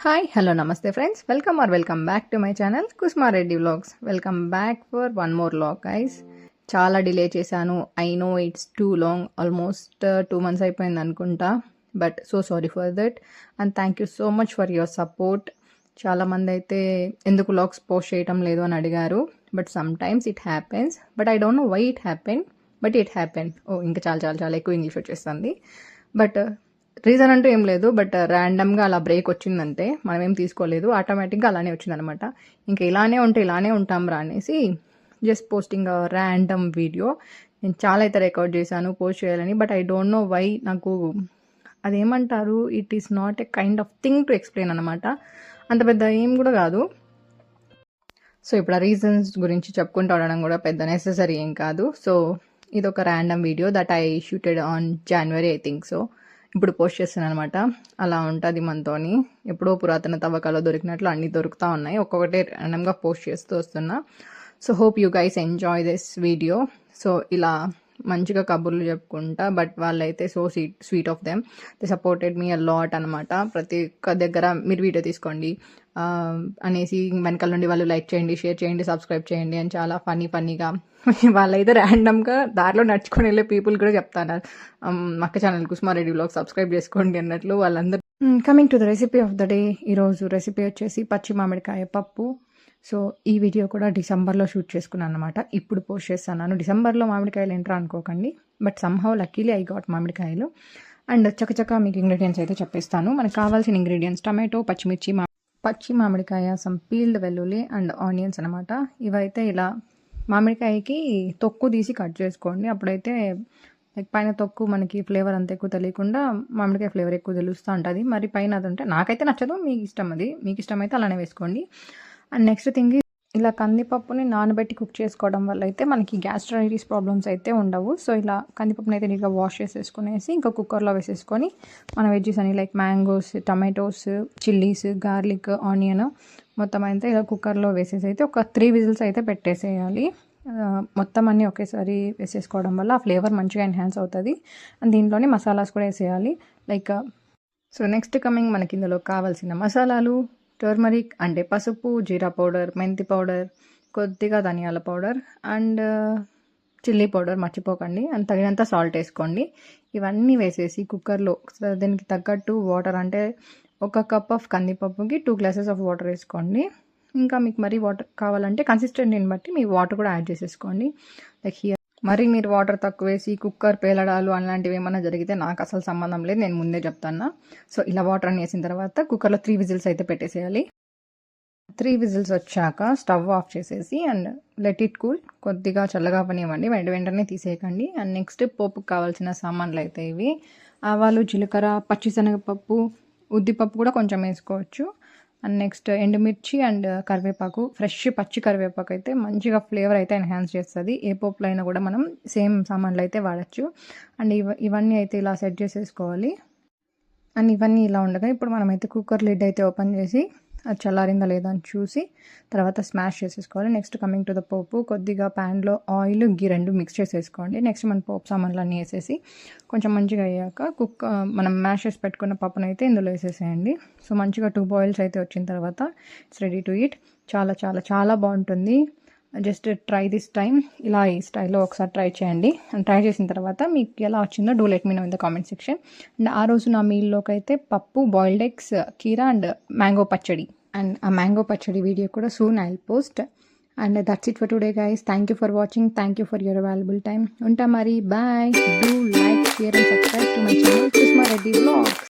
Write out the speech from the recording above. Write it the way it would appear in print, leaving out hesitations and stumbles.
Hi hello నమస్తే friends, welcome back to my channel Kusmareddy vlogs. Welcome back for one more vlog guys. చాలా delay చేశాను, I know it's too long, almost 2 months అయిపోయింది అనుకుంటా. But so sorry for that and thank you so much for your support. చాలామంది అయితే ఎందుకు vlogs post చేయటం లేదు అని అడిగారు. But sometimes it happens, but I don't know why it happen, but it happen. ఇంకా చాలా చాలా చాలా ఎక్కువ ఇంగ్లీష్ వచ్చేస్తుంది. బట్ రీజన్ అంటూ ఏం లేదు, బట్ ర్యాండమ్గా అలా బ్రేక్ వచ్చిందంటే మనం ఏం తీసుకోలేదు, ఆటోమేటిక్గా అలానే వచ్చిందనమాట. ఇంకా ఇలానే ఉంటాం రా అనేసి జస్ట్ పోస్టింగ్ ర్యాండమ్ వీడియో. నేను చాలా అయితే రికార్డ్ చేశాను పోస్ట్ చేయాలని, but I don't know why. నాకు అదేమంటారు, it is not a kind of thing to explain అనమాట. అంత పెద్ద ఏం కూడా కాదు. సో ఇప్పుడు ఆ రీజన్స్ గురించి చెప్పుకుంటూ ఉండడం కూడా పెద్ద నెసెసరీ ఏం కాదు. సో ఇది ఒక random video that I shooted on January I think. So ఇప్పుడు పోస్ట్ చేస్తున్నాను అనమాట. అలా ఉంటుంది మనతోని. ఎప్పుడో పురాతన తవ్వకాల్లో దొరికినట్లు అన్నీ దొరుకుతూ ఉన్నాయి. ఒక్కొక్కటే ర్యాండమ్గా పోస్ట్ చేస్తూ వస్తున్నా. So hope you guys enjoy this video. So ఇలా మంచిగా కబుర్లు చెప్పుకుంటా, బట్ వాళ్ళైతే so sweet of them, they supported me a lot అనమాట. ప్రతి ఒక్క దగ్గర మీరు వీడియో తీసుకోండి అనేసి వెనకాల నుండి వాళ్ళు లైక్ చేయండి, షేర్ చేయండి, సబ్స్క్రైబ్ చేయండి అని చాలా ఫన్నీగా వాళ్ళైతే ర్యాండమ్గా దారిలో నడుచుకొని వెళ్ళే పీపుల్ కూడా చెప్తాను, అక్క ఛానల్ కుస్మారెడ్డి వ్లాగ్ సబ్స్క్రైబ్ చేసుకోండి అన్నట్లు వాళ్ళందరూ. Coming to the recipe of the day. ఈరోజు రెసిపీ వచ్చేసి పచ్చి మామిడికాయ పప్పు. సో ఈ వీడియో కూడా డిసెంబర్లో షూట్ చేసుకున్నాను అనమాట. ఇప్పుడు పోస్ట్ చేస్తున్నాను. డిసెంబర్లో మామిడికాయలు ఎంటర్ అనుకోకండి, but somehow luckily I got మామిడికాయలు. అండ్ చకచక మీకు ఇంగ్రీడియంట్స్ అయితే చెప్పేస్తాను. మనకు కావాల్సిన ఇంగ్రీడియంట్స్ టమాటో, పచ్చి మామిడికాయ, సమ్ పీల్డ్ వెల్లుల్లి అండ్ ఆనియన్స్ అనమాట. ఇవైతే ఇలా మామిడికాయకి తొక్కు తీసి కట్ చేసుకోండి. అప్పుడైతే లైక్ పైన తొక్కు మనకి ఫ్లేవర్ అంత ఎక్కువ తెలియకుండా మామిడికాయ ఫ్లేవర్ ఎక్కువ తెలుస్తూ ఉంటుంది. మరి పైన అది ఉంటే నాకైతే నచ్చదు, మీకు ఇష్టం, అది మీకు ఇష్టమైతే అలానే వేసుకోండి. అండ్ నెక్స్ట్ థింగ్, ఇలా కందిపప్పుని నానబెట్టి కుక్ చేసుకోవడం వల్ల అయితే మనకి గ్యాస్ట్రైటిస్ ప్రాబ్లమ్స్ అయితే ఉండవు. సో ఇలా కందిపప్పుని అయితే నీట్గా వాష్ చేసేసుకునేసి ఇంకా కుక్కర్లో వేసేసుకొని మన వెజ్జెస్ అని like mangoes, tomatoes, chillies, garlic, onion మొత్తం అయితే ఇలా కుక్కర్లో వేసేసి అయితే ఒక 3 విజిల్స్ అయితే పెట్టేసేయాలి. మొత్తం అన్నీ ఒకేసారి వేసేసుకోవడం వల్ల ఆ ఫ్లేవర్ మంచిగా ఎన్హాన్స్ అవుతుంది. అండ్ దీంట్లోనే మసాలాస్ కూడా వేసేయాలి లైక్. సో నెక్స్ట్ కమింగ్ మనకి ఇందులో కావాల్సిన మసాలాలు టర్మరిక్ అంటే పసుపు, జీరా పౌడర్, మెంతి పౌడర్, కొద్దిగా ధనియాల పౌడర్ అండ్ చిల్లీ పౌడర్ మర్చిపోకండి. అండ్ తగినంత సాల్ట్ వేసుకోండి. ఇవన్నీ వేసేసి కుక్కర్లో దీనికి తగ్గట్టు వాటర్, అంటే 1 cup ఆఫ్ కందిపప్పుకి 2 glasses ఆఫ్ వాటర్ వేసుకోండి. ఇంకా మీకు మరీ వాటర్ కావాలంటే కన్సిస్టెంట్ని బట్టి మీ వాటర్ కూడా యాడ్ చేసేసుకోండి. లైక్ హియర్ మరి మీరు వాటర్ తక్కువ వేసి కుక్కర్ పేలడాలు అలాంటివి ఏమైనా జరిగితే నాకు అసలు సంబంధం లేదు, నేను ముందే చెప్తాను. సో ఇలా వాటర్ అని వేసిన తర్వాత కుక్కర్లో 3 విజిల్స్ అయితే పెట్టేసేయాలి. 3 విజిల్స్ వచ్చాక స్టవ్ ఆఫ్ చేసేసి అండ్ లెట్ ఇట్ కూల్, కొద్దిగా చల్లగా పనివ్వండి, వెంటనే తీసేయకండి. అండ్ నెక్స్ట్ పోపుకి కావాల్సిన సామాన్లు అయితే ఇవి: ఆవాలు, జీలకర్ర, పచ్చిశనగపప్పు, ఉద్దిపప్పు కూడా కొంచెం వేసుకోవచ్చు. అండ్ నెక్స్ట్ ఎండుమిర్చి అండ్ కరివేపాకు, ఫ్రెష్ పచ్చి కరివేపాకు అయితే మంచిగా ఫ్లేవర్ అయితే ఎన్హాన్స్ చేస్తుంది. ఏ పోపులో అయినా కూడా మనం సేమ్ సామాన్లు అయితే వాడచ్చు. అండ్ ఇవన్నీ అయితే ఇలా సెట్ చేసేసుకోవాలి. అండ్ ఇవన్నీ ఇలా ఉండగా ఇప్పుడు మనమైతే కుక్కర్ లిడ్ అయితే ఓపెన్ చేసి అది చల్లారిందా లేదా అని చూసి తర్వాత స్మాష్ చేసేసుకోవాలి. నెక్స్ట్ కమింగ్ టు ద పోపు, కొద్దిగా ప్యాన్లో ఆయిల్, గీ 2 మిక్స్ చేసేసుకోండి. నెక్స్ట్ మన పోపు సామాన్లు అన్నీ వేసేసి కొంచెం మంచిగా అయ్యాక మనం మ్యాష్ చేసి పెట్టుకున్న పప్పును అయితే ఇందులో వేసేసేయండి. సో మంచిగా 2 boils అయితే వచ్చిన తర్వాత ఇట్స్ రెడీ టు ఈట్. చాలా చాలా చాలా బాగుంటుంది. జస్ట్ ట్రై దిస్ టైం, ఇలా ఈ స్టైల్లో ఒకసారి ట్రై చేయండి. అండ్ ట్రై చేసిన తర్వాత మీకు ఎలా వచ్చిందో do let me know in the comment section. And ఆ రోజు నా మీల్లోకి అయితే పప్పు, బాయిల్డ్ ఎగ్స్, కీరా అండ్ మ్యాంగో పచ్చడి. అండ్ ఆ మ్యాంగో పచ్చడి వీడియో కూడా soon I post. And that's it for today guys. Thank you for watching, thank you for your valuable time. ఉంటా మరి, bye. Do like, share and subscribe to my channel Kusmareddy vlogs.